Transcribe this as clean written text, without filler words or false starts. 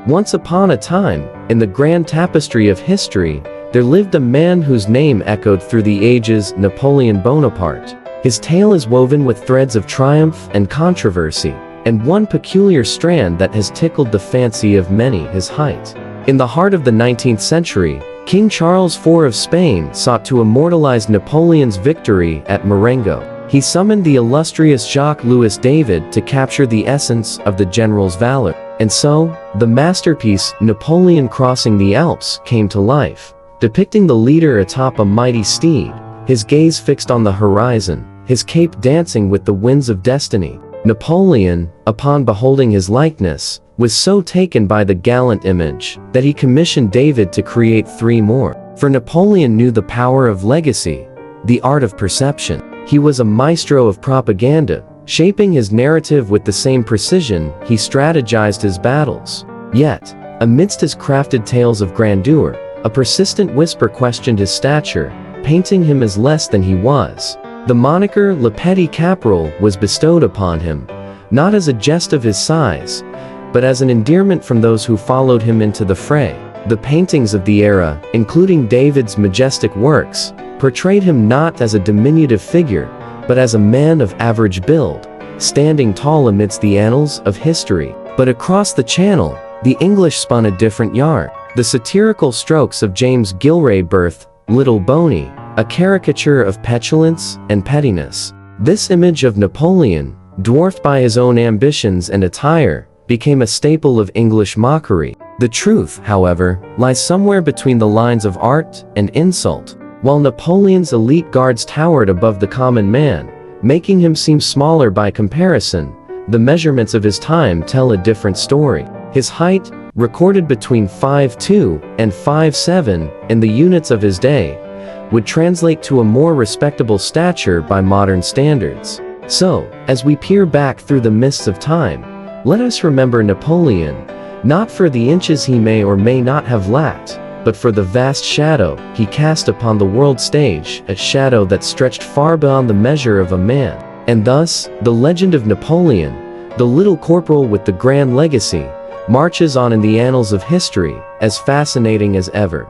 Once upon a time, in the grand tapestry of history, there lived a man whose name echoed through the ages, Napoleon Bonaparte. His tale is woven with threads of triumph and controversy, and one peculiar strand that has tickled the fancy of many, his height. In the heart of the 19th century, King Charles IV of Spain sought to immortalize Napoleon's victory at Marengo. He summoned the illustrious Jacques-Louis David to capture the essence of the general's valor. And so, the masterpiece, Napoleon Crossing the Alps, came to life, depicting the leader atop a mighty steed, his gaze fixed on the horizon, his cape dancing with the winds of destiny. Napoleon, upon beholding his likeness, was so taken by the gallant image that he commissioned David to create 3 more. For Napoleon knew the power of legacy, the art of perception. He was a maestro of propaganda, shaping his narrative with the same precision he strategized his battles. Yet, amidst his crafted tales of grandeur, a persistent whisper questioned his stature, painting him as less than he was. The moniker Le Petit Caporal was bestowed upon him, not as a jest of his size, but as an endearment from those who followed him into the fray. The paintings of the era, including David's majestic works, portrayed him not as a diminutive figure, but as a man of average build, standing tall amidst the annals of history. But across the channel, the English spun a different yarn. The satirical strokes of James Gilray birthed Little Boney, a caricature of petulance and pettiness. This image of Napoleon, dwarfed by his own ambitions and attire, became a staple of English mockery. The truth, however, lies somewhere between the lines of art and insult. While Napoleon's elite guards towered above the common man, making him seem smaller by comparison, the measurements of his time tell a different story. His height, recorded between 5'2" and 5'7" in the units of his day, would translate to a more respectable stature by modern standards. So, as we peer back through the mists of time, let us remember Napoleon, not for the inches he may or may not have lacked, but for the vast shadow he cast upon the world stage, a shadow that stretched far beyond the measure of a man. And thus, the legend of Napoleon, the little corporal with the grand legacy, marches on in the annals of history, as fascinating as ever.